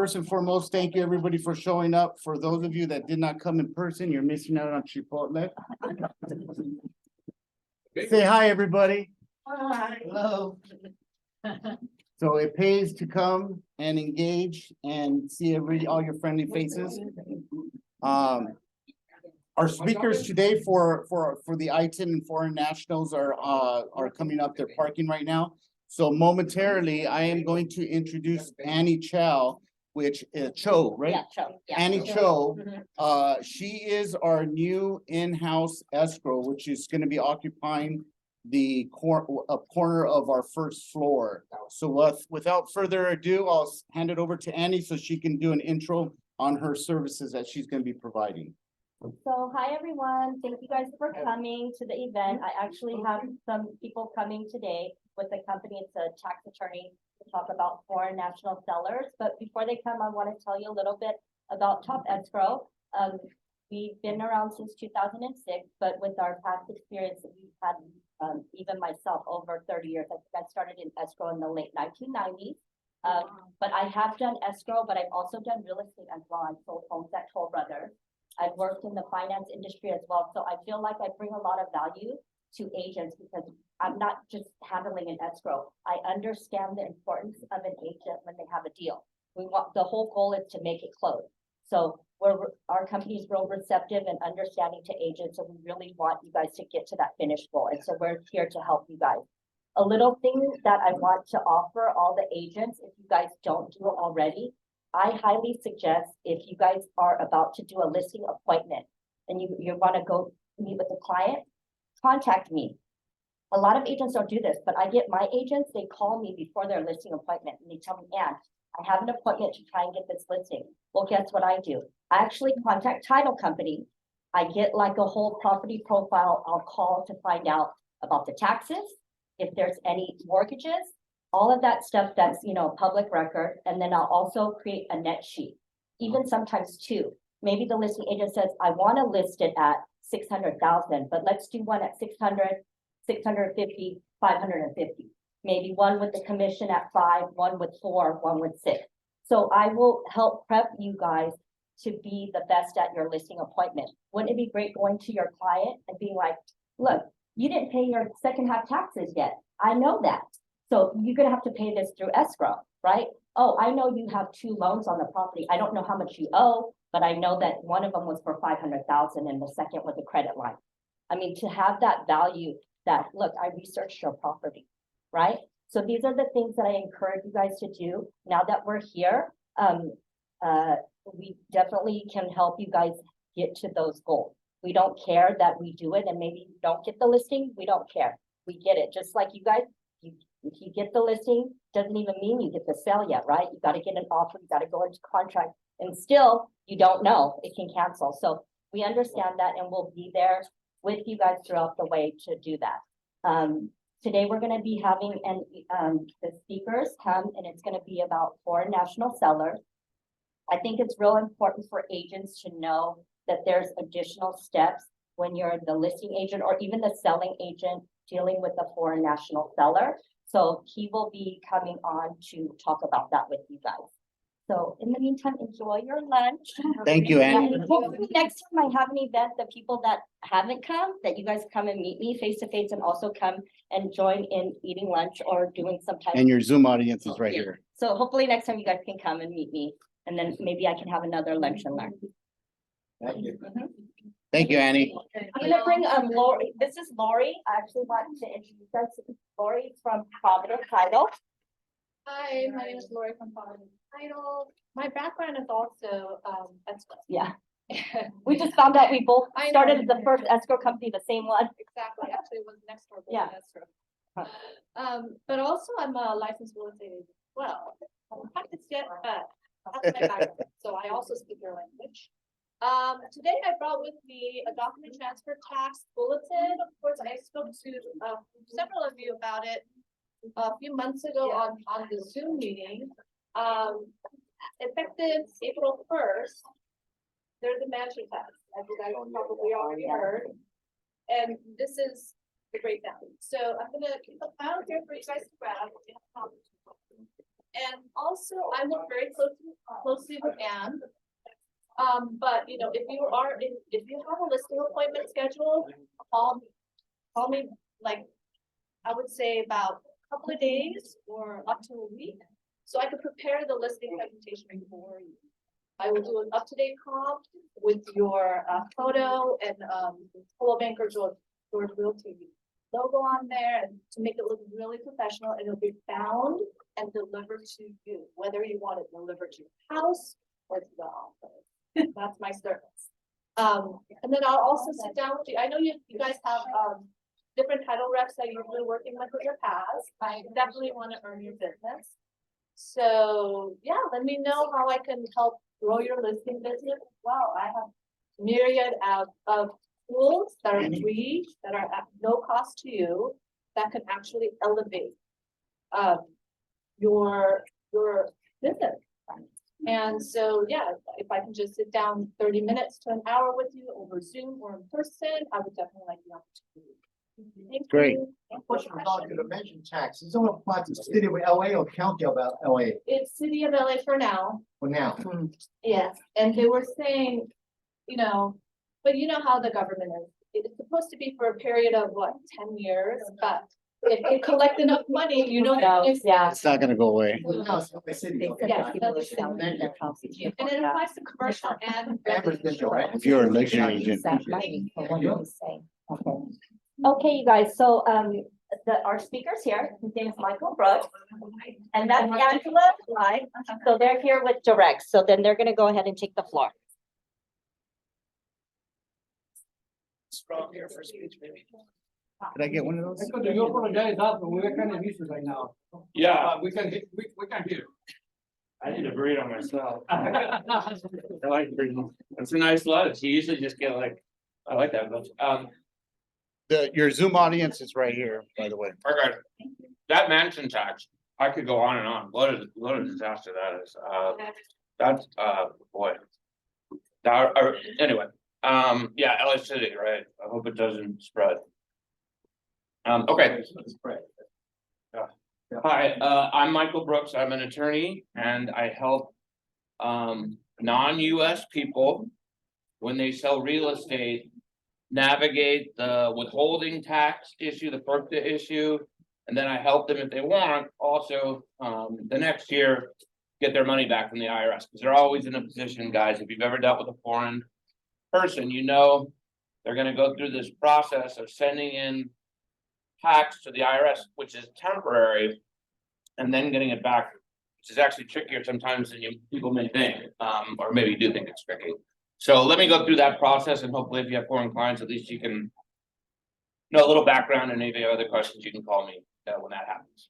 First and foremost, thank you everybody for showing up. For those of you that did not come in person, you're missing out on Chipotle. Say hi, everybody. Hi. Hello. So it pays to come and engage and see all your friendly faces. Our speakers today for the ITIN and foreign nationals are coming up. They're parking right now. So momentarily, I am going to introduce Annie Chow, which Cho, right? Yeah, Cho. Yeah. Annie Cho. Mhm. She is our new in-house escrow, which is gonna be occupying the corner of our first floor. So without further ado, I'll hand it over to Annie so she can do an intro on her services that she's gonna be providing. So hi, everyone. Thank you guys for coming to the event. I actually have some people coming today with the company. It's a tax attorney to talk about foreign national sellers. But before they come, I want to tell you a little bit about Top Escrow. We've been around since 2006, but with our past experience, we've had even myself over 30 years. I think I started in escrow in the late 1990s. But I have done escrow, but I've also done real estate as well. I've sold homes at Toll Brothers. I've worked in the finance industry as well. So I feel like I bring a lot of value to agents because I'm not just handling an escrow. I understand the importance of an agent when they have a deal. The whole goal is to make it close. So our company is real receptive and understanding to agents. So we really want you guys to get to that finish goal. And so we're here to help you guys. A little thing that I want to offer all the agents, if you guys don't do it already, I highly suggest if you guys are about to do a listing appointment and you want to go meet with the client, contact me. A lot of agents don't do this, but I get my agents, they call me before their listing appointment and they tell me, Ann, I have an appointment to try and get this listing. Well, guess what I do? I actually contact title company. I get like a whole property profile. I'll call to find out about the taxes, if there's any mortgages, all of that stuff that's, public record. And then I'll also create a net sheet, even sometimes two. Maybe the listing agent says, I want to list it at 600,000, but let's do one at 600, 650, 550. Maybe one with the commission at 5, one with 4, one with 6. So I will help prep you guys to be the best at your listing appointment. Wouldn't it be great going to your client and being like, look, you didn't pay your second half taxes yet. I know that. So you're going to have to pay this through escrow, right? Oh, I know you have 2 loans on the property. I don't know how much you owe, but I know that one of them was for 500,000 and the second was a credit line. I mean, to have that value that, look, I researched your property, right? So these are the things that I encourage you guys to do. Now that we're here, we definitely can help you guys get to those goals. We don't care that we do it and maybe you don't get the listing. We don't care. We get it. Just like you guys, if you get the listing, doesn't even mean you get the sale yet, right? You got to get an offer, you got to go into contract, and still you don't know, it can cancel. So we understand that and we'll be there with you guys throughout the way to do that. Today we're going to be having the speakers come and it's going to be about foreign national sellers. I think it's real important for agents to know that there's additional steps when you're the listing agent or even the selling agent dealing with a foreign national seller. So he will be coming on to talk about that with you guys. So in the meantime, enjoy your lunch. Thank you, Annie. Hopefully next time I have an event, the people that haven't come, that you guys come and meet me face to face and also come and join in eating lunch or doing some type. And your Zoom audience is right here. So hopefully next time you guys can come and meet me and then maybe I can have another lunch and learn. Thank you. Thank you, Annie. I'm gonna bring Lori. This is Lori. I actually want to introduce us to Lori from Providence Title. Hi, my name is Lori from Providence Title. My background is also escrow. Yeah. We just found out we both I know. started the first escrow company, the same one. Exactly, actually it was next door. Yeah. Escrow. But also I'm a licensed real estate agent as well. I haven't practiced yet, but that's my background. So I also speak your language. Today I brought with me a document transfer tax bulletin. Of course, I spoke to several of you about it a few months ago on the Zoom meeting. Effective April 1st, there's a mansion tax, as you guys probably already heard. And this is the breakdown. So I'm gonna keep a file here for you guys to grab. And also also, I work very closely with Anne. But you know, if you have a listing appointment scheduled, call me like, I would say about a couple of days or up to a week. So I could prepare the listing presentation for you. I will do an up-to-date comp with your photo and Coldwell Banker George Realty logo on there, and to make it look really professional, and it'll be found and delivered to you, whether you want it delivered to your house or to the office. That's my service. And then I'll also sit down with you. I know you guys have different title reps that you're really working with your past. I definitely want to earn your business. So yeah, let me know how I can help grow your listing business as well. I have myriad of tools that are free, that are at no cost to you, that can actually elevate your business. And so, yeah, if I can just sit down 30 minutes to an hour with you over Zoom or in person, I would definitely like the opportunity. Thank Great. you. Question about the dimension tax. Is it only applied to the city of LA or county of LA It's City of LA for now. for now? Yes, and they were saying, you know, but you know how the government is. It's supposed to be for a period of what, 10 years, but if they collect enough money, you know. No, yeah. It's not gonna go away. No, it's LA City. Okay. Yeah, People that's- are selling their houses. And it applies to commercial and residential. Right. If you're a leisure agent. That money for what you say. Okay. Okay, you guys, so, our speakers here, his name is Michael Brooks, and that's Angela, right? So they're here with Direct, so then they're gonna go ahead and take the floor. Strong here for speech, maybe. Could I get one of those? Yo apologize, but we're kind of issues right now. Yeah, We can, we can hear. I need a burrito myself. I like burritos. It's a nice lunch. You usually just get like, I like that much. Your Zoom audience is right here, by the way. Okay. That mansion tax, I could go on and on. What a disaster that is. That's, boy. Anyway, yeah, LA City, right? I hope it doesn't spread. Okay. Hi, I'm Michael Brooks. I'm an attorney and I help non-US people when they sell real estate navigate the withholding tax issue, the FERPA issue, and then I help them if they want also the next year get their money back from the IRS, because they're always in a position, guys, if you've ever dealt with a foreign person, you know they're gonna go through this process of sending in tax to the IRS, which is temporary, and then getting it back, which is actually trickier sometimes than people may think, or maybe you do think it's tricky. So let me go through that process, and hopefully if you have foreign clients, at least you can know a little background, and if you have other questions, you can call me when that happens.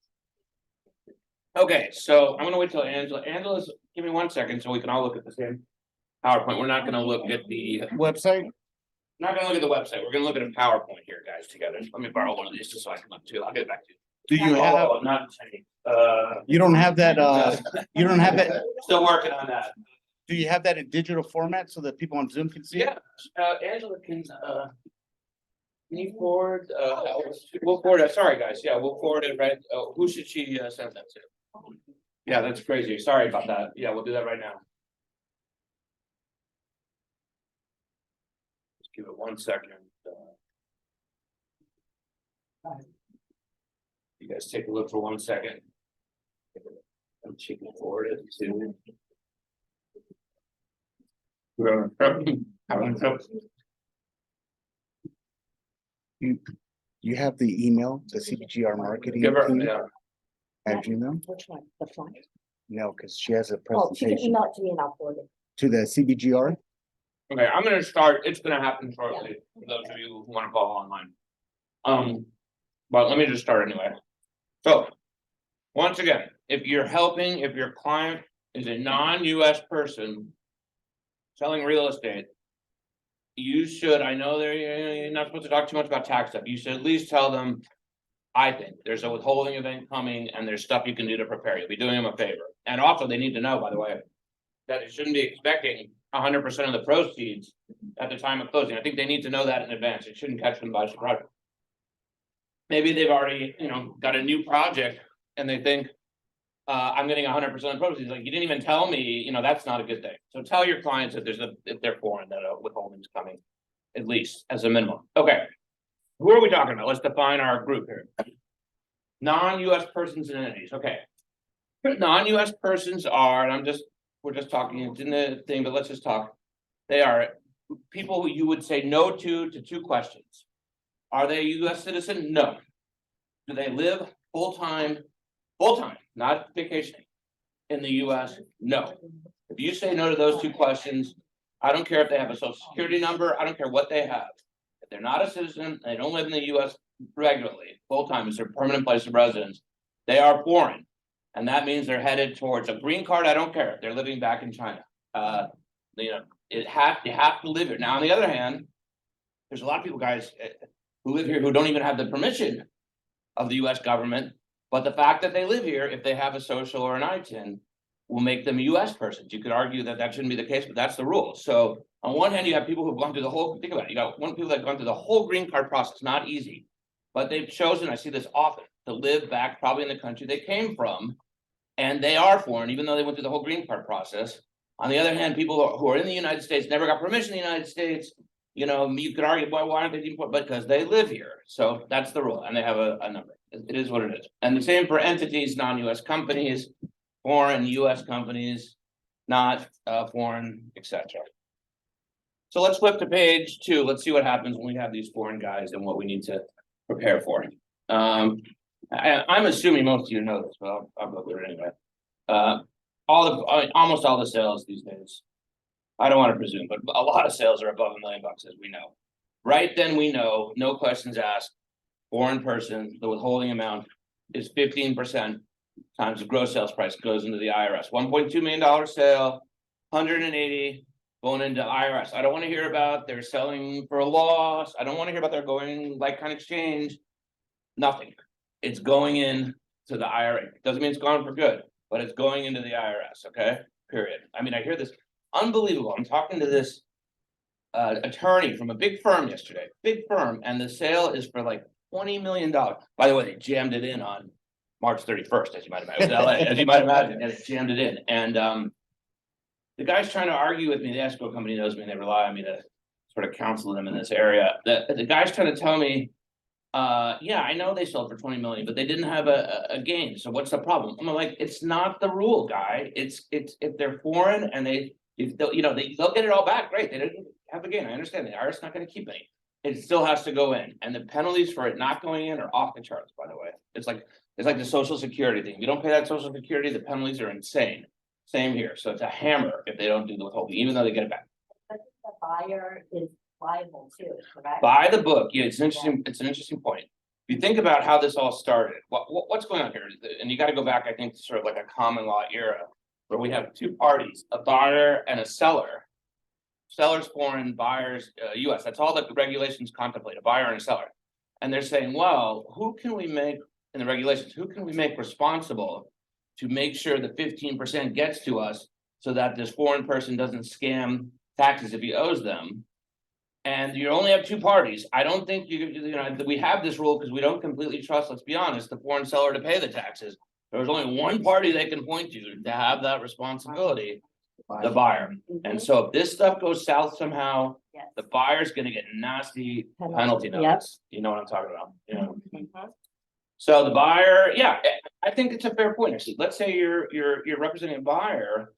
Okay, so I'm gonna wait till Angela's, give me 1 second so we can all look at the same PowerPoint. We're not gonna look at the Website? Not gonna look at the website, we're gonna look at a PowerPoint here, guys, together. Let me borrow one of these just so I can look too, I'll get it back to you. Do you have, Oh, not, you don't have that, you don't have that, still working on that. do you have that in digital format so that people on Zoom can see it? Yeah, Angela can you forward, we'll forward it, sorry, guys, yeah, we'll forward it, right, who should she send that to? Yeah, that's crazy, sorry about that, yeah, we'll do that right now. Just give it 1 second. You guys take a look for 1 second. And she can forward it to. Whoever. You have the email, the CBGR marketing Give her, team yeah, at Gmail? Which one? The flyer? No, because she has a Oh, she can presentation email it to me and I'll forward it. to the CBGR. okay, I'm gonna start, it's gonna happen shortly, for those of you who wanna follow online. But let me just start anyway. So, once again, if you're helping, if your client is a non-US person selling real estate, you should, I know you're not supposed to talk too much about tax stuff, you should at least tell them, I think there's a withholding event coming and there's stuff you can do to prepare, you'll be doing them a favor. And also, they need to know, by the way, that it shouldn't be expecting 100% of the proceeds at the time of closing. I think they need to know that in advance. It shouldn't catch them by surprise. Maybe they've already, got a new project and they think I'm getting 100% of the proceeds, like, you didn't even tell me, you know, that's not a good thing. So tell your clients that if they're foreign, that a withholding is coming, at least as a minimum. Okay. Who are we talking about? Let's define our group here. Non-US persons and entities, okay. Non-US persons are, and we're just talking, it's in the thing, but let's just talk. They are people who you would say no to two questions. Are they a US citizen? No. Do they live full-time, not vacationing in the US? No. If you say no to those two questions, I don't care if they have a social security number, I don't care what they have. If they're not a citizen, they don't live in the US regularly, full-time is their permanent place of residence, they are foreign. And that means they're headed towards a green card, I don't care, if they're living back in China. You know, you have to live here. Now, on the other hand, there's a lot of people, guys, who live here who don't even have the permission of the US government. But the fact that they live here, if they have a social or an ITIN, will make them US persons. You could argue that that shouldn't be the case, but that's the rule. So on one hand, you have people who've gone through the whole, think about it, you got one people that have gone through the whole green card process, not easy. But they've chosen, I see this often, to live back probably in the country they came from. And they are foreign, even though they went through the whole green card process. On the other hand, people who are in the United States, never got permission in the United States, you know, you could argue, why aren't they deported? But because they live here. So that's the rule, and they have a number. It is what it is. And the same for entities, non-US companies, foreign US companies, not foreign, etc. So let's flip to page 2. Let's see what happens when we have these foreign guys and what we need to prepare for. I'm assuming most of you know this, but I'll go through it anyway. Almost all the sales these days, I don't want to presume, but a lot of sales are above $1 million, as we know. Right then, we know, no questions asked, foreign person, the withholding amount is 15% times the gross sales price goes into the IRS. $1.2 million sale, 180 going into IRS. I don't want to hear about they're selling for a loss. I don't want to hear about they're going like-kind exchange. Nothing. It's going in to the IRA. Doesn't mean it's gone for good, but it's going into the IRS, okay? Period. I mean, I hear this unbelievable. I'm talking to this attorney from a big firm yesterday, and the sale is for like $20 million. By the way, they jammed it in on March 31st, as you might imagine. It was LA, as you might imagine, and it jammed it in. And the guy's trying to argue with me. The escrow company knows me, and they rely on me to sort of counsel them in this area. The guy's trying to tell me, yeah, I know they sold for 20 million, but they didn't have a gain. So what's the problem? I'm like, it's not the rule, guy. It's if they're foreign and they'll get it all back. Great. They didn't have a gain. I understand the IRS is not going to keep any. It still has to go in. And the penalties for it not going in are off the charts, by the way. It's like the Social Security thing. If you don't pay that Social Security, the penalties are insane. Same here. So it's a hammer if they don't do the withholding, even though they get it back. But the buyer is liable too, correct? By the book, yeah, it's interesting. It's an interesting point. If you think about how this all started, what's going on here? And you got to go back, I think, to sort of like a common law era where we have two parties, a buyer and a seller. Sellers foreign, buyers US. That's all that the regulations contemplate, a buyer and a seller. And they're saying, well, who can we make in the regulations? Who can we make responsible to make sure the 15% gets to us so that this foreign person doesn't scam taxes if he owes them? And you only have two parties. I don't think we have this rule because we don't completely trust, let's be honest, the foreign seller to pay the taxes. There's only one party they can point to have that responsibility, the buyer. And so if this stuff goes south somehow, Yes. the buyer's gonna get nasty penalty Yep. notice. You know what I'm talking about? Yeah. Mhm. So the buyer, yeah, I think it's a fair point. Actually, let's say you're representing a buyer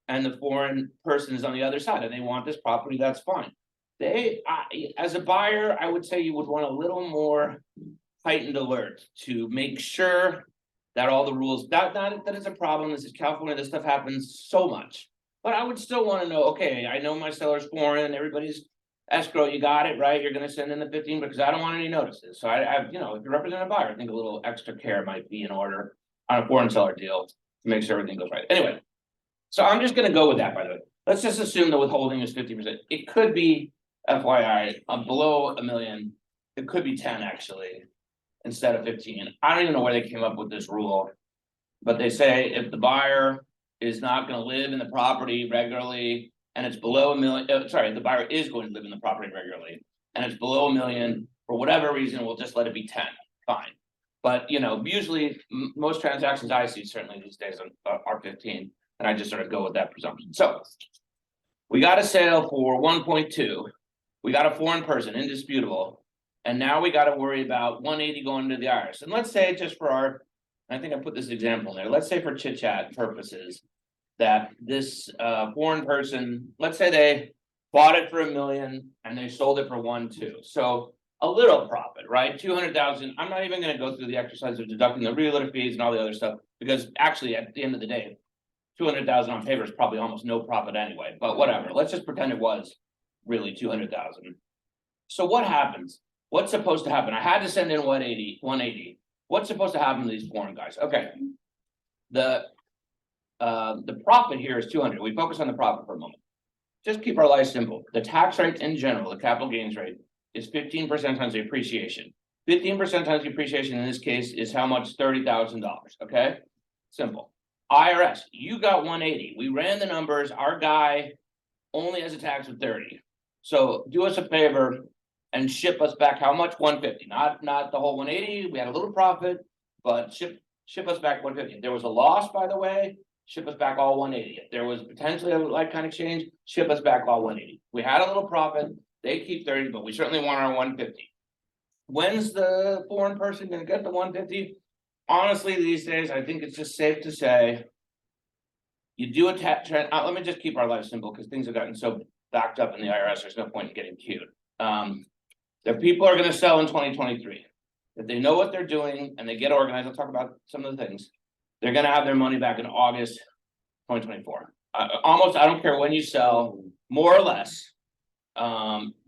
and the foreign person is on the other side and they want this property, that's fine. As a buyer, I would say you would want a little more heightened alert to make sure that all the rules, that is a problem. This is California, this stuff happens so much. But I would still want to know, okay, I know my seller's foreign, everybody's escrow, you got it, right? You're gonna send in the 15 because I don't want any notices. So I if you represent a buyer, I think a little extra care might be in order on a foreign seller deal to make sure everything goes right. Anyway, so I'm just gonna go with that, by the way. Let's just assume the withholding is 50%. It could be, FYI, below $1 million, it could be 10 actually, instead of 15. I don't even know where they came up with this rule. But they say if the buyer is not gonna live in the property regularly, and it's below $1 million, the buyer is going to live in the property regularly, and it's below $1 million, for whatever reason, we'll just let it be 10, fine. But, usually, most transactions I see certainly these days are 15, and I just sort of go with that presumption, so. We got a sale for 1.2, we got a foreign person, indisputable. And now we gotta worry about 180 going to the IRS, and let's say just for I think I put this example in there, let's say for chit chat purposes. That this foreign person, let's say they bought it for $1 million and they sold it for 1.2, so. A little profit, right? 200,000, I'm not even gonna go through the exercise of deducting the realtor fees and all the other stuff, because actually, at the end of the day. 200,000 on paper is probably almost no profit anyway, but whatever, let's just pretend it was really 200,000. So what happens? What's supposed to happen? I had to send in 180. What's supposed to happen to these foreign guys? Okay. The profit here is 200. We focus on the profit for a moment. Just keep our life simple. The tax rate in general, the capital gains rate, is 15% times the appreciation. 15% times the appreciation in this case is how much? $30,000, okay? Simple. IRS, you got 180. We ran the numbers. Our guy only has a tax of 30. So do us a favor and ship us back how much? 150. Not the whole 180. We had a little profit, but ship us back 150. If there was a loss, by the way, ship us back all 180. If there was potentially a like kind of change, ship us back all 180. We had a little profit. They keep 30, but we certainly want our 150. When's the foreign person gonna get the 150? Honestly, these days, I think it's just safe to say. You do a let me just keep our life simple, because things have gotten so backed up in the IRS, there's no point in getting cute. The people are gonna sell in 2023. If they know what they're doing and they get organized, I'll talk about some of the things. They're gonna have their money back in August 2024. Almost, I don't care when you sell, more or less.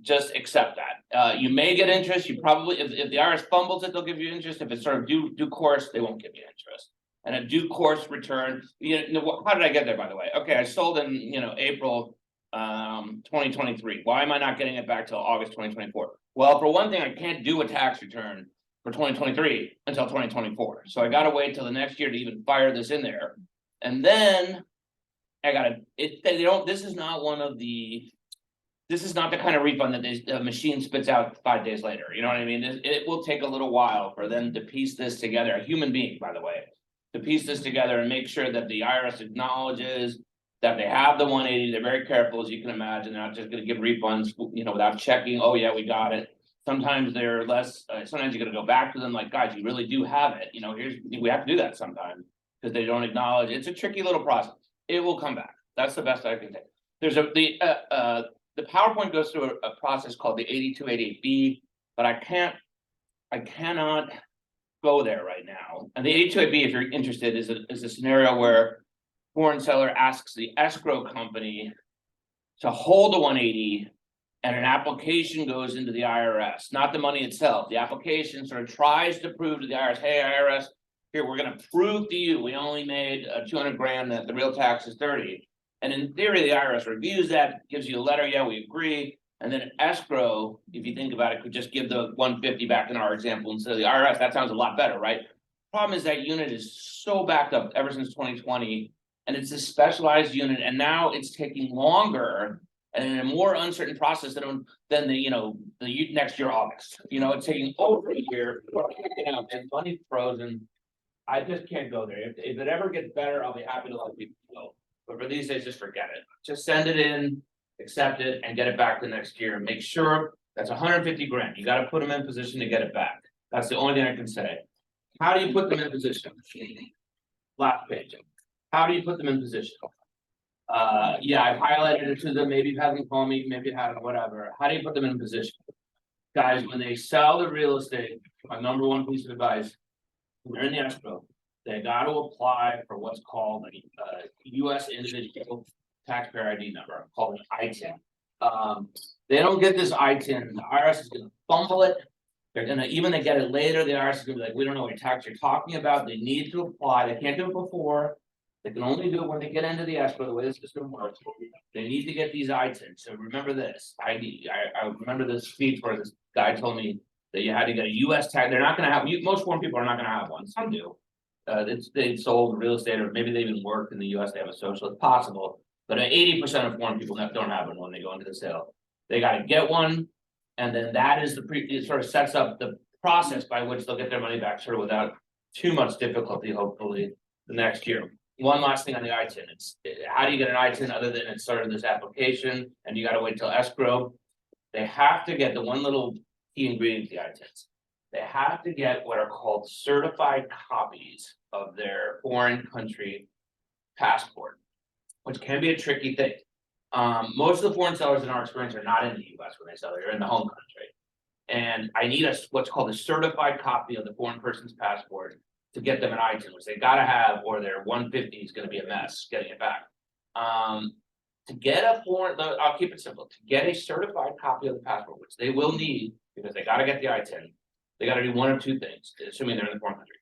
Just accept that. You may get interest, you probably, if the IRS fumbles it, they'll give you interest. If it's sort of due course, they won't give you interest. And a due course return, how did I get there, by the way? Okay, I sold in, April 2023. Why am I not getting it back till August 2024? Well, for one thing, I can't do a tax return for 2023 until 2024. So I gotta wait till the next year to even fire this in there. And then this is not this is not the kind of refund that the machine spits out 5 days later. You know what I mean? It will take a little while for them to piece this together, a human being, by the way, to piece this together and make sure that the IRS acknowledges that they have the 180. They're very careful, as you can imagine. They're not just gonna give refunds, without checking, oh yeah, we got it. Sometimes they're less, sometimes you're gonna go back to them like, guys, you really do have it. We have to do that sometimes because they don't acknowledge. It's a tricky little process. It will come back. That's the best I can say. There's the PowerPoint goes through a process called the 8288B, but I cannot go there right now. And the 8288B, if you're interested, is a scenario where foreign seller asks the escrow company to hold the 180, and an application goes into the IRS, not the money itself. The application sort of tries to prove to the IRS, hey, IRS, here, we're gonna prove to you, we only made 200 grand, that the real tax is 30. And in theory, the IRS reviews that, gives you a letter, yeah, we agree. And then escrow, if you think about it, could just give the 150 back in our example instead of the IRS. That sounds a lot better, right? Problem is that unit is so backed up ever since 2020, and it's a specialized unit, and now it's taking longer and in a more uncertain process than the next year August. It's taking over a year, and money's frozen. I just can't go there. If it ever gets better, I'll be happy to let people know. But for these days, just forget it. Just send it in, accept it, and get it back the next year. Make sure that's 150 grand. You got to put them in position to get it back. That's the only thing I can say. How do you put them in position? Last page. How do you put them in position? Yeah, I've highlighted it to them. Maybe you haven't called me, maybe you haven't, whatever. How do you put them in position? Guys, when they sell the real estate, my number one piece of advice, when they're in the escrow, they got to apply for what's called a U.S. individual taxpayer ID number, called an ITIN. They don't get this ITIN, the IRS is going to fumble it. They're gonna, even they get it later, the IRS is gonna be like, we don't know what tax you're talking about. They need to apply. They can't do it before. They can only do it when they get into the escrow, the way the system works. They need to get these ITINs. So remember this. I remember this speech where this guy told me that you had to get a US tax. They're not gonna have, most foreign people are not gonna have one. Some do. They sold real estate, or maybe they even worked in the US, they have a social, it's possible. But 80% of foreign people don't have one when they go into the sale. They gotta get one. And then that is it sort of sets up the process by which they'll get their money back sort of without too much difficulty, hopefully, the next year. One last thing on the ITIN, it's, how do you get an ITIN other than it's sort of this application and you gotta wait till escrow? They have to get the one little key ingredient to the ITINs. They have to get what are called certified copies of their foreign country passport, which can be a tricky thing. Most of the foreign sellers in our experience are not in the US when they sell, they're in the home country. And I need what's called a certified copy of the foreign person's passport to get them an ITIN, which they gotta have, or their 150 is gonna be a mess getting it back. To get a foreign, I'll keep it simple, to get a certified copy of the passport, which they will need, because they gotta get the ITIN. They gotta do one of two things, assuming they're in the foreign country.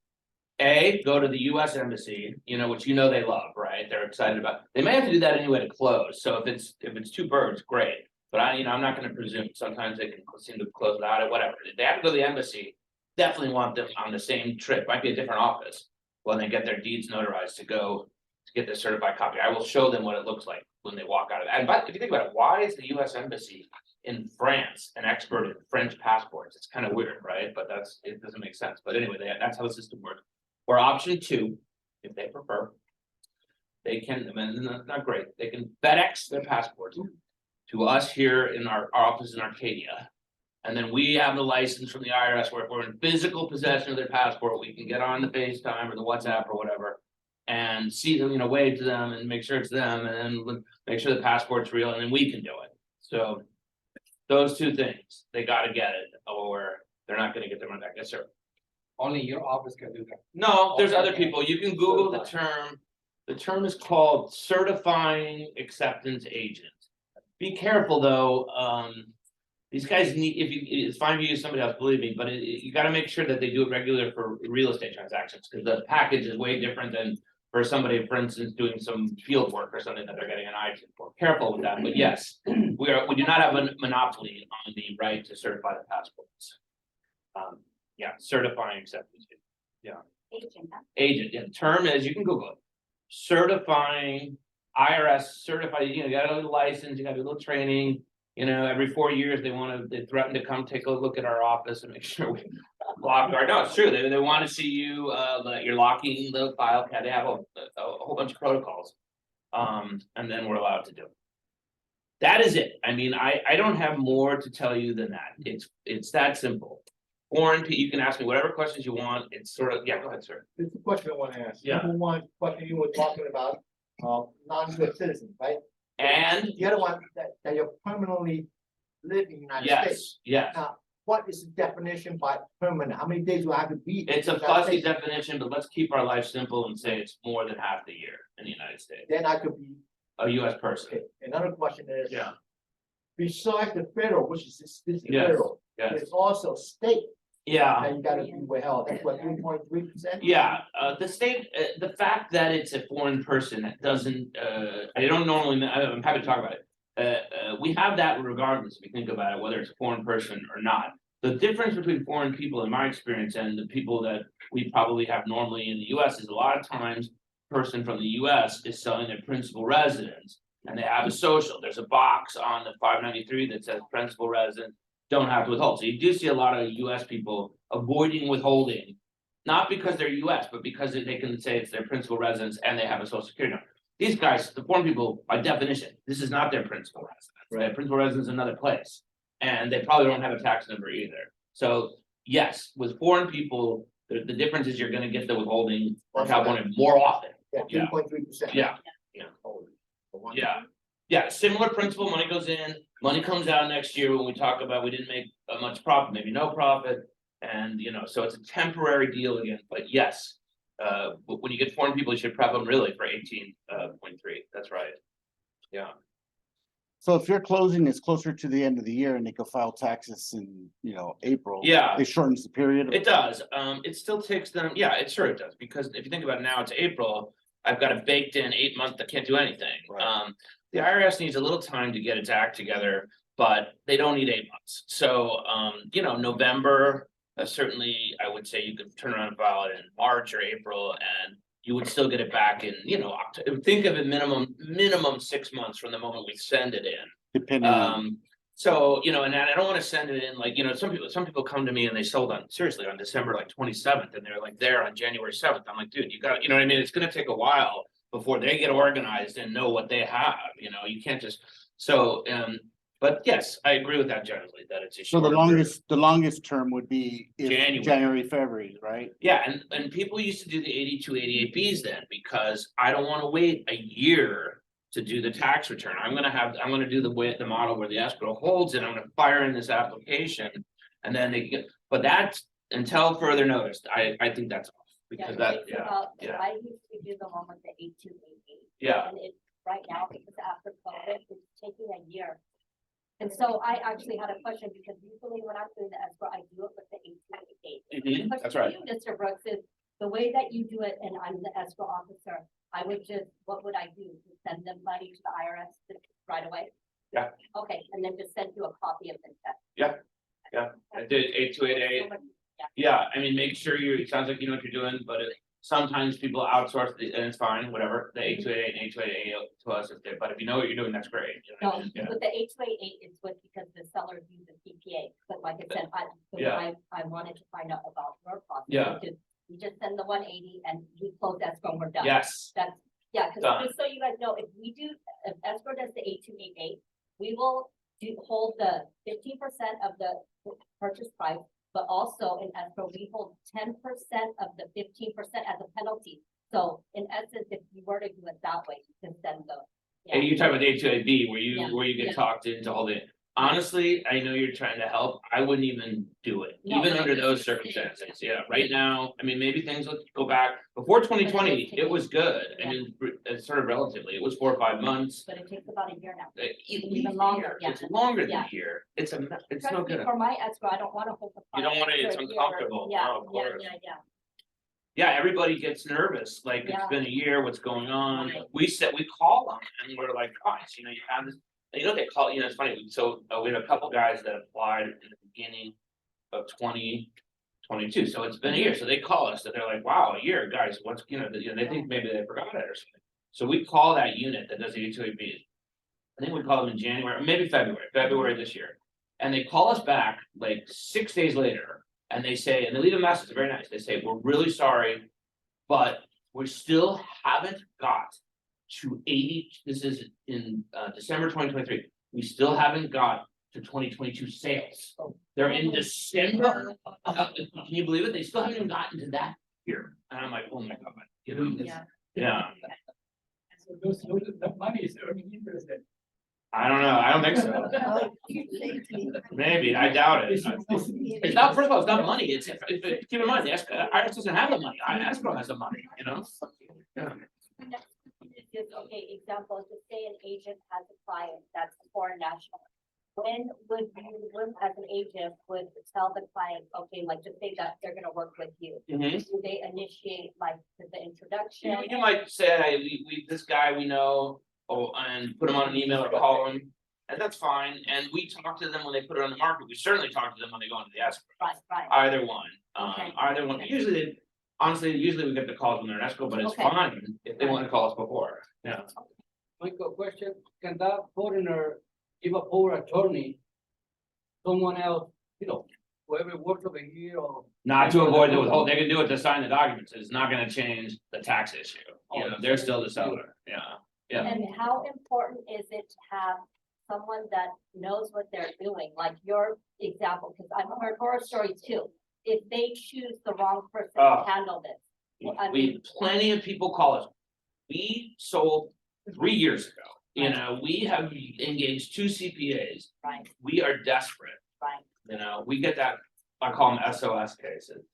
A, go to the US embassy, you know, which you know they love, right? They're excited about. They may have to do that anyway to close. So if it's two birds, great. But I'm not gonna presume. Sometimes they can seem to close without it, whatever. If they have to go to the embassy, definitely want them on the same trip. Might be a different office when they get their deeds notarized to go to get the certified copy. I will show them what it looks like when they walk out of it. And if you think about it, why is the US embassy in France an expert in French passports? It's kind of weird, right? But it doesn't make sense. But anyway, that's how the system works. Or option two, if they prefer, they can, I mean, not great, they can FedEx their passports to us here in our office in Arcadia. And then we have the license from the IRS where if we're in physical possession of their passport, we can get on the FaceTime or the WhatsApp or whatever. And see them, wave to them and make sure it's them and then make sure the passport's real and then we can do it. So those two things, they gotta get it or they're not gonna get their money back. Yes, sir. Only your office can do that. No, there's other people. You can Google the term. The term is called certifying acceptance agent. Be careful though, these guys need, it's fine if you use somebody else, believe me, but you gotta make sure that they do it regularly for real estate transactions, because the package is way different than for somebody, for instance, doing some field work or something that they're getting an ITIN for. Careful with that, but yes, we do not have a monopoly on the right to certify the passports. Yeah, certifying acceptance. Agent, yeah, the term is, you can Google it. Certifying, IRS certified, you got a little license, you got a little training. Every 4 years, they threaten to come take a look at our office and make sure we lock our, no, it's true, they want to see you, that you're locking the file, they have a whole bunch of protocols. And then we're allowed to do it. That is it, I mean, I don't have more to tell you than that, it's that simple. Foreign, you can ask me whatever questions you want, it's sort of, yeah, go ahead, sir. This is the question I want to ask. Yeah. Number one, question you were talking about, non-US citizens, right? And, The other one, that you're permanently live in the United States. yes, Now, what is the definition by permanent? How many days do I have to be? it's a in the United fuzzy States? definition, but let's keep our life simple and say it's more than half the year in the United States, Then I could be, a US person, okay, another question is. yeah, Besides the federal, which is this Yes. federal, yes, there's also state yeah. that you gotta be withheld. That's what, 3.3%? Yeah, the state, the fact that it's a foreign person, that doesn't, I don't normally, I'm happy to talk about it. We have that regardless, if you think about it, whether it's a foreign person or not. The difference between foreign people, in my experience, and the people that we probably have normally in the US is a lot of times. Person from the US is selling their principal residence and they have a social, there's a box on the 593 that says principal residence. Don't have to withhold. So you do see a lot of US people avoiding withholding. Not because they're US, but because they can say it's their principal residence and they have a social security number. These guys, the foreign people, by definition, this is not their principal residence. Their principal residence is another place. And they probably don't have a tax number either. So yes, with foreign people, the difference is you're gonna get the withholding from California more often. Yeah, Yeah. 3.3%. Yeah. Yeah. Yeah, similar principle, money goes in, money comes out next year when we talk about, we didn't make much profit, maybe no profit. And so it's a temporary deal again, but yes. When you get foreign people, you should prep them really for 18.3, that's right. Yeah, So if your closing is closer to the end of the year and they could file taxes in, April. Yeah. It shortens the period. it does, it still takes them, yeah, it does, because if you think about it now, it's April. I've got a baked in 8 month that can't do anything. Right. The IRS needs a little time to get its act together, but they don't need 8 months. So, November, certainly, I would say you could turn around and file it in March or April, and you would still get it back in, October. Think of it minimum 6 months from the moment we send it in. Depending on, So, and I don't wanna send it in like, some people come to me and they sold on, seriously, on December like 27th, and they're like there on January 7th. I'm like, dude, you got, you know what I mean? It's gonna take a while before they get organized and know what they have, you can't just, so, but yes, I agree with that generally, that it's a So the shorter period. longest term would be if January. January, February, right? Yeah, and people used to do the 82, 88Bs then, because I don't wanna wait a year to do the tax return. I'm gonna do the model where the escrow holds it, I'm gonna fire in this application. And then they get, but that's, until further notice, I think that's off, because that, it's yeah, about- yeah. I used to do the one with the 8288. yeah. And it, right now, because after COVID, it's taking a year. And so I actually had a question, because usually when I'm doing the escrow, I do it with the 8288. Mhm, that's right. Mr. Brooks, is the way that you do it, and I'm the escrow officer, I would just, what would I do? Just send them money to the IRS right away? Yeah. Okay, and then just send you a copy of the check. I did 8288. Yeah, I mean, make sure it sounds like you know what you're doing, but sometimes people outsource and it's fine, whatever, the 8288 and 8288 to us if they, but if you know what you're doing, that's great. No, Yeah. with the 8288, it's with, because the sellers use a CPA, but like I said, Yeah. I wanted to find out about your process. Yeah. Which is, you just send the 180 and we close escrow, we're done. Yes, That's, yeah, because Done. just so you guys know, if escrow does the 8288, we will hold the 15% of the purchase price, but also in escrow, we hold 10% of the 15% as a penalty. So in essence, if you were to do it that way, you can send the. and you're talking about the 8288B where Yeah, you yeah. get talked into holding it. Honestly, I know you're trying to help, I wouldn't even do it, No, even under it's- those circumstances, yeah, right now, I mean, maybe things will go back. Before 2020, it was good, I Yeah. mean, it's sort of relatively, it was 4 or 5 months. But it takes about a year now. Even longer, yeah. It's longer than Yeah. a year, it's no Especially good. for my escrow, I don't wanna hold the. You don't wanna- file it's for a year. uncomfortable. Yeah, Oh, of yeah, course. yeah. Yeah, everybody gets nervous, like, it's Yeah. been a year, what's going on? Right. We call them and we're like, guys, you have this, they call, it's funny, so we had a couple guys that applied in the beginning of 2022, so it's been a year, so they call us, and they're like, wow, a year, guys, what's, they think maybe they forgot it or something. So we call that unit that does the H2AB. I think we call them in January, or maybe February this year. And they call us back like 6 days later, and they say, and they leave a message, very nice, they say, we're really sorry. But we still haven't got to 80, this is in December 2023, we still haven't got to 2022 sales. They're in December, can you believe it? They still haven't even gotten to that here, and I'm like, oh my god, Yeah. yeah, So that money is earning interest then. I don't know, I don't think so. Maybe, I doubt it. It's not, first of all, it's not money, it's, keep in mind, the IRS doesn't have the money, escrow has the money, Yeah. Just, okay, example, just say an agent has a client that's a foreign national. When as an agent, would tell the client, okay, like, just say that they're gonna work with you, Mhm. do they initiate like the introduction? You might say, hey, this guy we know, and put him on an email or call him, and that's fine, and we talk to them when they put it on the market, we certainly talk to them when they go into the escrow. Right, Either one, Okay. either one, honestly, usually we get the calls when they're in escrow, but it's Okay. fine if they wanna call us before, yeah. Michael, question, can that foreigner give a power attorney? Someone else, whoever works over here or. Not to avoid the withhold, they can do it to sign the documents, it's not gonna change the tax issue, they're still the seller, yeah. Yeah. And how important is it to have someone that knows what they're doing, like your example, because I've heard horror stories too. If they choose the wrong person Oh. to handle this. I We, mean- plenty of people call us. We sold 3 years ago, we have engaged 2 CPAs, Right, we are desperate, right. we get that, I call them SOS cases,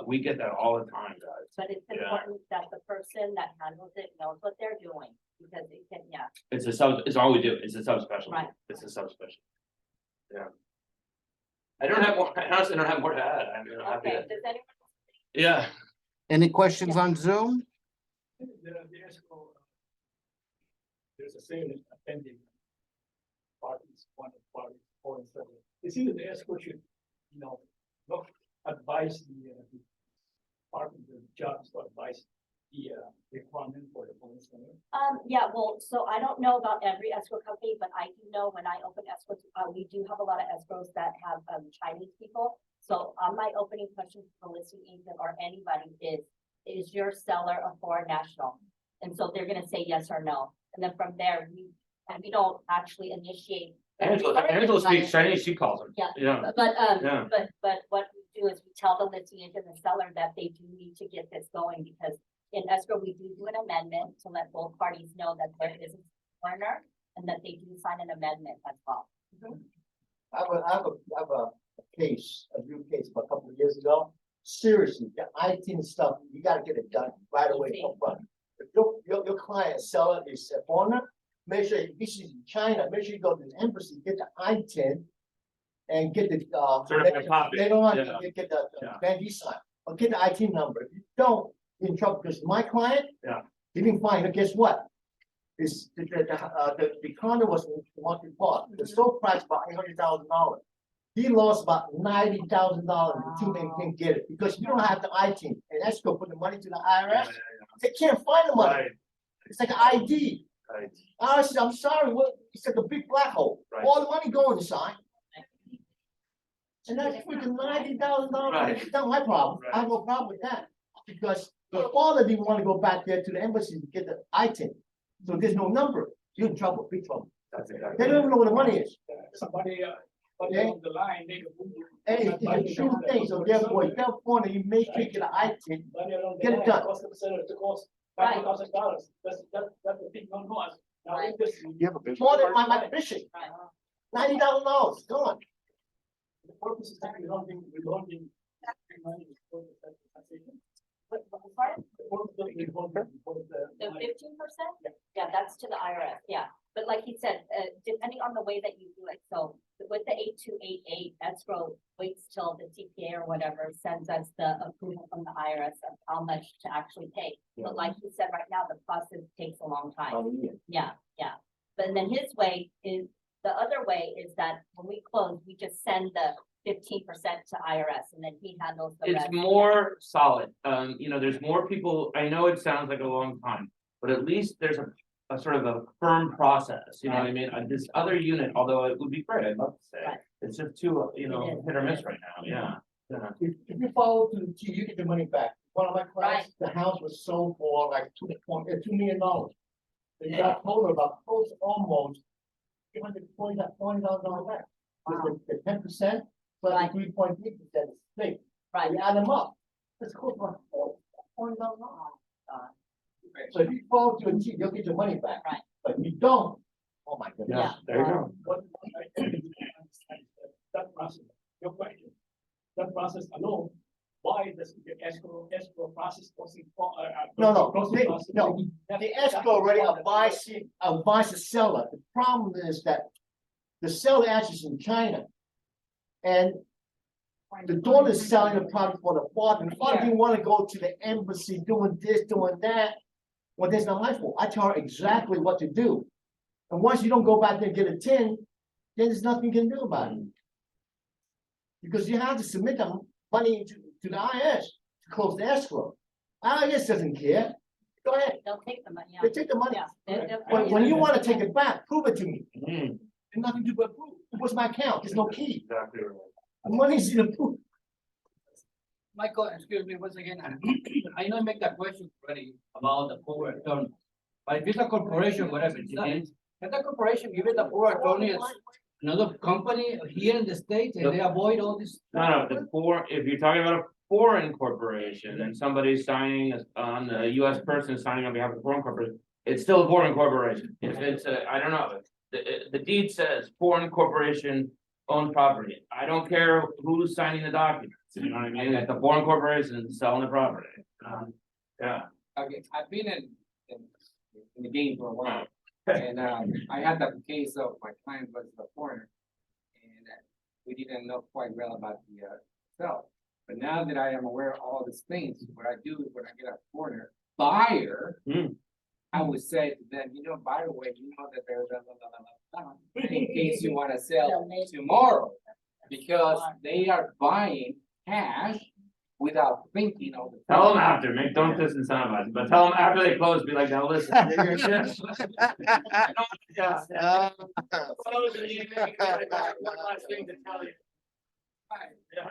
we get that all the time, guys. But it's Yeah. important that the person that handles it knows what they're doing, because it can, yeah, It's all we do, it's a subspecialty, Right. it's a subspecialty. Yeah. I honestly don't have more to add, I'm happy okay, to, does anyone? yeah. Any questions on Zoom? The escrow. There's a saying appending. Parties, one of parties, 4 and 7. It seems that the escrow should, not advise the department, the jobs to advise the requirement for the foreign seller? Yeah, well, so I don't know about every escrow company, but I do know when I open escrows, we do have a lot of escrows that have, Chinese people. So, my opening question for the listing agent or anybody is your seller a foreign national? And so they're gonna say yes or no, and then from there, we don't actually initiate. Angela speaks Chinese, she calls them. Yeah. Yeah, Yeah. But what we do is we tell the listing agent and the seller that they do need to get this going, because in escrow, we do an amendment to let both parties know that there is a foreigner and that they do sign an amendment as well. I have a case, a new case from a couple of years ago. Seriously, the IT stuff, you gotta get it done right away upfront. If your client seller is a foreigner, make sure, if he's in China, make sure you go to the embassy, get the I-10 and get the, certified copy. they don't want Yeah. to get the Yeah. bank sign, or get the IT number. If you don't, you're in trouble, because my client. Yeah. He didn't find it, guess what? Is the condo was in Monkey Park, the sold price about $800,000. He lost about $90,000, the two men can't get it, because you don't have the I-10, and escrow put the money to the IRS, they can't find the money, Right, it's like an ID. right. I said, I'm sorry, what, it's like a big black hole, Right. all the money going inside. And that's freaking $90,000, Right. it's not my problem, I have no problem with that, because the father didn't wanna go back there to the embassy to get the I-10. So there's no number, you're in trouble, big trouble, That's they exactly. don't even know where the money is. Somebody Okay. on the line, they. And it's a true thing, so therefore, you may take it an I-10, Get it done. Cost the seller to cost Right. $5,000, that's a big no no. Now, if this. You have a business. more than my fishing, Right. $90,000, gone. The purpose is that we don't money for the taxation. Pardon? The purpose of withholding for The the. 15%? Yeah, that's to the IRS, yeah. But like he said, depending on the way that you do it, so with the 8288 escrow waits till the CPA or whatever sends us the approval from the IRS of how much to actually pay. But like he said, right now, the process takes a long time. Yeah, yeah. But then his way is, the other way is that when we close, we just send the 15% to IRS and then he handles the rest. It's more solid, there's more people, I know it sounds like a long time, but at least there's a sort of a firm process, you know what I mean? This other unit, although it would be great, I'd love to say, Right. it's just too, It is. hit or miss right now, yeah. If you follow to the T, you get the money back. One of my clients, the house was sold for like $2 million. They got told about close to almost $240,000 back. With the 10% plus Right. the 3.3% is fake. Right. You add them up, it's close to $40,000. So if you follow to a T, you'll get your money back. Right. But if you don't, oh my goodness. Yeah. There you go. That process, your question, that process alone, why does the escrow process costing? No, the escrow already advised the seller. The problem is that the seller actually is in China. And the daughter is selling the product for the father. The father didn't want to go to the embassy doing this, doing that. Well, that's not my fault. I tell her exactly what to do. And once you don't go back there and get a 10, then there's nothing you can do about it. Because you have to submit the money to the IRS to close the escrow. IRS doesn't care. Go ahead, They'll take the money, they yeah. take the money. Yeah. When you wanna take it back, prove it to me. Mm, There's nothing to but prove. It was my account. There's no key. exactly right. The money's in the proof. Michael, excuse me once again, I know I make that question already about the power attorney. But if it's a corporation, whatever, can the corporation give it a power attorney as another company here in the States and they avoid all this? No, if you're talking about a foreign corporation and somebody's signing on a US person signing on behalf of a foreign corporation, it's still a foreign corporation. If it's I don't know, the deed says foreign corporation owned property. I don't care who's signing the documents, you know what I mean? It's a foreign corporation selling the property. Yeah, Okay, I've been in the game for a while, and I had that case of my client was a foreigner. And we didn't know quite well about the sell, but now that I am aware of all these things, what I do when I get a foreigner buyer. Hmm. I would say to them, by the way, you know that there's in case you wanna sell tomorrow. Because they are buying cash without thinking of. Tell them after, make, don't disincentivize, but tell them after they close, be like, now listen. Yeah. Uh, Close and you make it back. One last thing to tell you. Yeah.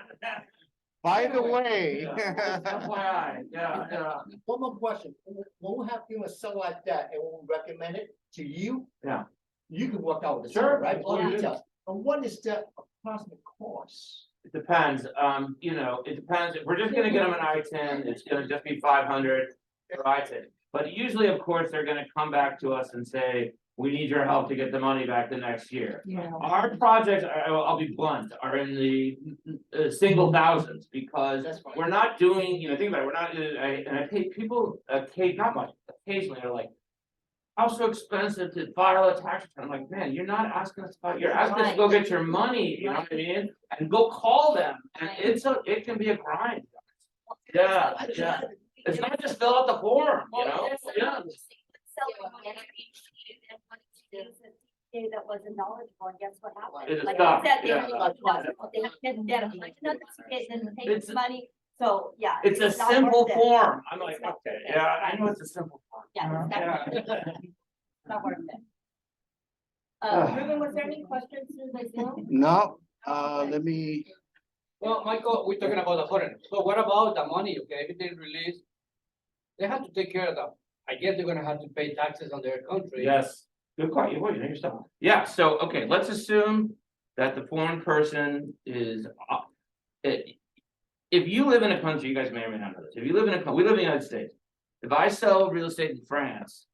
By the way. FYI, yeah. One more question, when we have given a seller like that and we recommend it to you. Yeah. You can work out with the Sure, seller, right? All yeah. details. And what is the approximate cost? It depends, you know, it depends, if we're just gonna get them an I-10, it's gonna just be 500 for I-10. But usually, of course, they're gonna come back to us and say, we need your help to get the money back the next year. Our projects, I'll be blunt, are in the single thousands, because That's fine. we're not doing, you know, think about it, we're not, and I pay people, not much, occasionally, are like. How so expensive to file a tax return? I'm like, man, you're not asking us to file, you're asking us to go get your money, you know what I mean? And go call them, and it can be a grind. Yeah, yeah, it's not just fill out the form, you know, yeah. That wasn't knowledgeable, and guess what happened? It is Like tough, I said, they yeah. didn't get it, like, nothing, didn't take It's- money, so, yeah. It's a not simple worth it. form, I'm like, It's not okay, worth it. yeah, I know it's a simple form. Yeah, it's Yeah. not worth it. Ruben, was there any questions through the Zoom? No, let me, Well, Michael, we're talking about the foreign, so what about the money, okay, everything released? They have to take care of them, I guess they're gonna have to pay taxes on their country. Yes, good question, you know your stuff. Yeah, so, okay, let's assume that the foreign person is, if you live in a country, you guys may or may not know this, if you live in we live in the United States. If I sell real estate in France,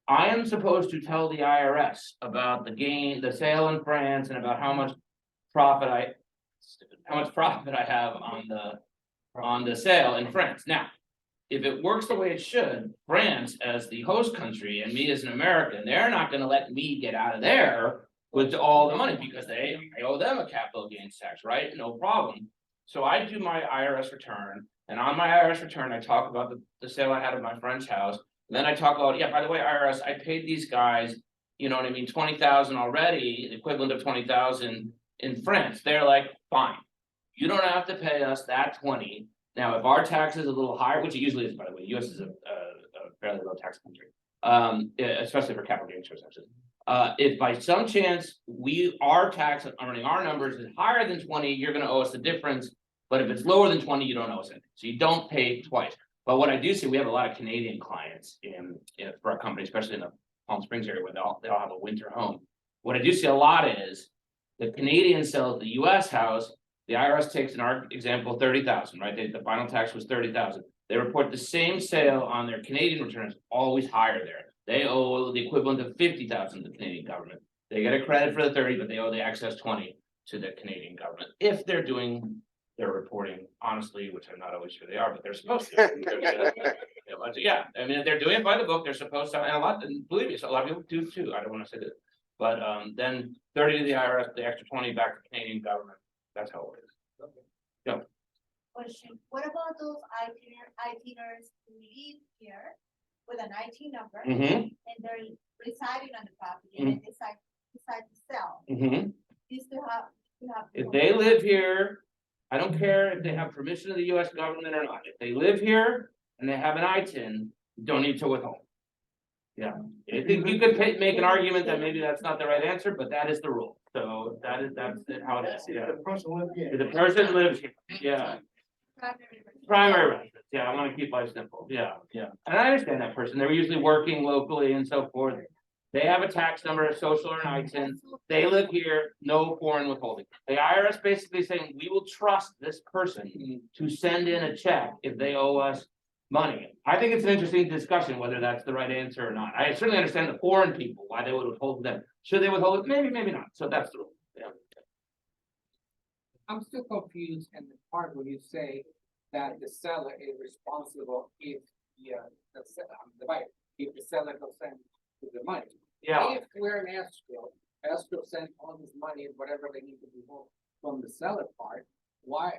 I am supposed to tell the IRS about the gain, the sale in France, and about how much profit I have on the sale in France. Now, if it works the way it should, France as the host country and me as an American, they're not gonna let me get out of there with all the money, because I owe them a capital gains tax, right? No problem. So I do my IRS return, and on my IRS return, I talk about the sale I had of my friend's house. And then I talk about, yeah, by the way, IRS, I paid these guys, you know what I mean, 20,000 already, the equivalent of 20,000 in France. They're like, fine. You don't have to pay us that 20. Now, if our tax is a little higher, which it usually is, by the way, US is a fairly low tax country. Especially for capital gains transactions. If by some chance our tax on running our numbers is higher than 20, you're gonna owe us the difference. But if it's lower than 20, you don't owe us anything, so you don't pay twice. But what I do see, we have a lot of Canadian clients for our company, especially in the Palm Springs area where they all have a winter home. What I do see a lot is the Canadian sells the US house, the IRS takes, in our example, 30,000, right? The final tax was 30,000. They report the same sale on their Canadian returns, always higher there. They owe the equivalent of 50,000 to the Canadian government. They get a credit for the 30, but they owe the excess 20 to the Canadian government, if they're doing their reporting honestly, which I'm not always sure they are, but they're supposed to. Yeah, I mean, if they're doing it by the book, they're supposed to, and believe me, so a lot of people do too, I don't wanna say that. But then 30 to the IRS, the extra 20 back to the Canadian government, that's how it is. Question, what about those itinerers who live here with an IT number Mm-hmm, and they're residing on the property and then decide to sell? You still have. if they live here, I don't care if they have permission of the US government or not, if they live here and they have an I-10, you don't need to withhold. Yeah, I think you could make an argument that maybe that's not the right answer, but that is the rule, so that's how it is, yeah. The person live here. If the person lives here, yeah, primary residence, yeah, I wanna keep life simple, yeah, and I understand that person, they're usually working locally and so forth. They have a tax number, a social or an I-10, they live here, no foreign withholding. The IRS basically saying, we will trust this person to send in a check if they owe us money. I think it's an interesting discussion whether that's the right answer or not. I certainly understand the foreign people, why they would withhold them. Should they withhold it? Maybe, maybe not, so that's the rule, yeah. I'm still confused in the part where you say that the seller is responsible if the buyer, if the seller doesn't do the money. Yeah, If we're in escrow sent all this money, whatever they need to do from the seller part, why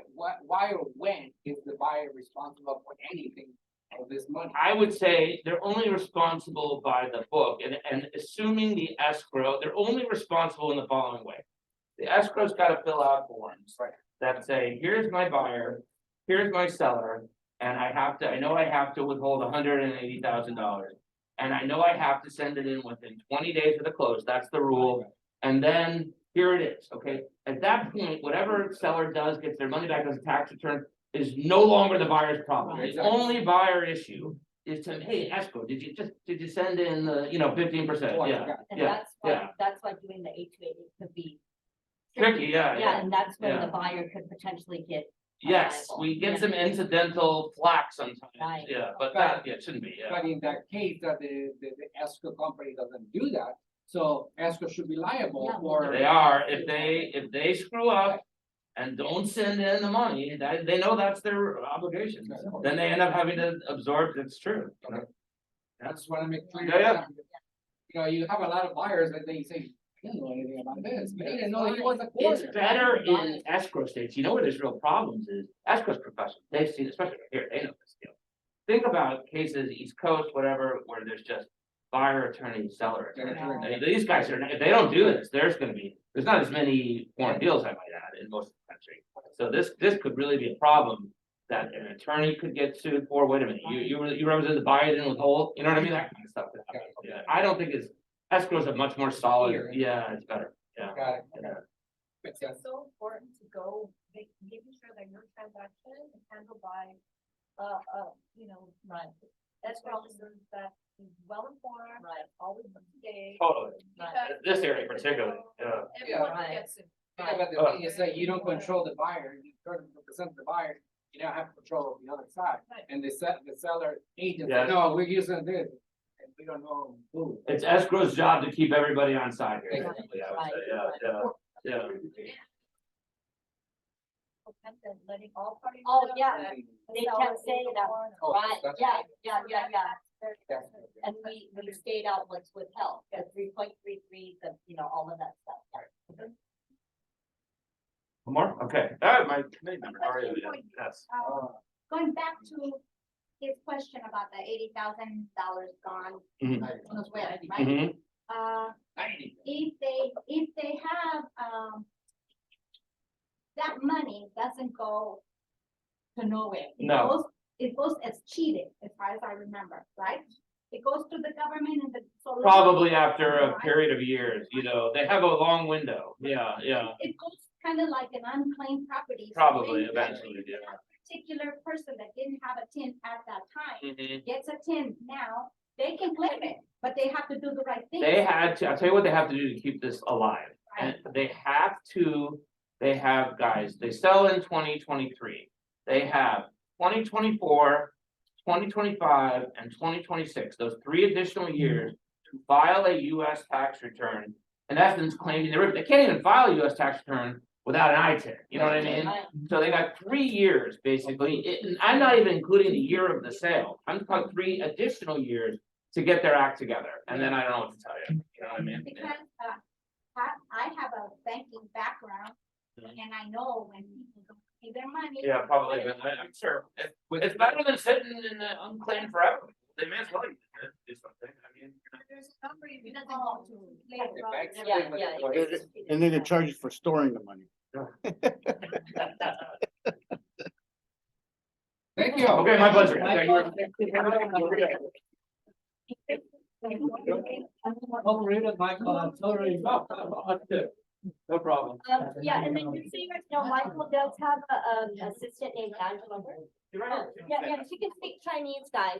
or when is the buyer responsible for anything of this money? I would say they're only responsible by the book and assuming the escrow, they're only responsible in the following way. The escrow's gotta fill out forms that say, here's my buyer. here's my seller, and I know I have to withhold $180,000. And I know I have to send it in within 20 days of the close, that's the rule, and then here it is, okay? At that point, whatever seller does, gets their money back as a tax return, is no longer the buyer's problem. The Exactly. only buyer issue is to, hey, escrow, did you send in the, 15%, yeah, And yeah, yeah. that's why doing the 828 could be. Tricky, yeah, Yeah, yeah. and that's when yeah. the buyer could potentially get. Yes, liable. we get Yeah. some incidental flack sometimes, Right. yeah, but that, yeah, it shouldn't be, yeah. But in that case, that the escrow company doesn't do that, so escrow should be liable Yeah. for. They are, if they screw up and don't send in the money, that, they know that's their obligation, then they end up having to absorb, it's true. you know? I just wanna make clear. Yeah, yeah. that, You know, you have a lot of buyers that they say, I didn't know anything about this, they didn't know he was a It's quarter. better in escrow states, you know where there's real problems is, escrow's professional, they've seen, especially here, they know this deal. Think about cases, East Coast, whatever, where there's just buyer attorney, seller attorney. These guys are, if they don't do this, there's not as many foreign deals, I might add, in most of the country. So this could really be a problem that an attorney could get sued for, wait a minute, you represent the buyer, then withhold, you know what I mean, that kind of stuff. could happen. Yeah, I don't think escrow's a much more solid, yeah, it's better, yeah. Got it. Yeah. Makes sense. It's so important to go, making sure that your transaction is handled by, Right, escrow officers that is well informed, right. always up to date. Totally, because this area particularly, yeah. Everyone Right. gets it. Yeah, but the thing is that you don't control the buyer, you represent the buyer, you don't have control of the other side. Right. And the seller agent, Yeah. said, no, we're using this, and we don't know who. It's escrow's job to keep everybody on side here, Right. basically, I would say, yeah. And letting all parties. Oh, know yeah. that They the can't seller say is that. the Oh, Right, that's- yeah. And we stayed out what's withheld, the 3.33, all of that stuff. One more, okay, my committee member, how are you? Yeah, yes. Going back to his question about the $80,000 gone, Mhm. knows where, right? Mhm. If they have, that money doesn't go to nowhere. No. It goes as cheated, as far as I remember, right? It goes to the government and the. so long- Probably after a period of years, they have a long window, yeah. It goes kind of like an unclaimed property. so Probably, then eventually, yeah. a Particular person that didn't have a tin at that time Mhm. gets a tin now, they can claim it, but they have to do the right thing. They had to, I'll tell you what they have to do to keep this alive. And they have guys, they sell in 2023. They have 2024, 2025, and 2026. Those 3 additional years to file a US tax return. In essence, claiming they can't even file a US tax return without an ITIN, you know what I mean? Right. So they got 3 years, basically, and I'm not even including the year of the sale, I'm talking 3 additional years to get their act together, and then I don't know what to tell you, you know what I mean? Because, I have a banking background, and I know when people don't pay their money. Yeah, probably, but I'm sure, it's better than sitting in the unclaimed forever, they may as well do something, I mean. There's a number you It can doesn't go call. to The labor. banks Yeah, claim it yeah, for it it. is. And they can charge you for storing the money. Thank you. Okay, my pleasure. Operator Michael, I'm sorry. No problem. Yeah, and then just so you guys know, Michael does have a assistant named Angela. Yeah, she can speak Chinese, guys.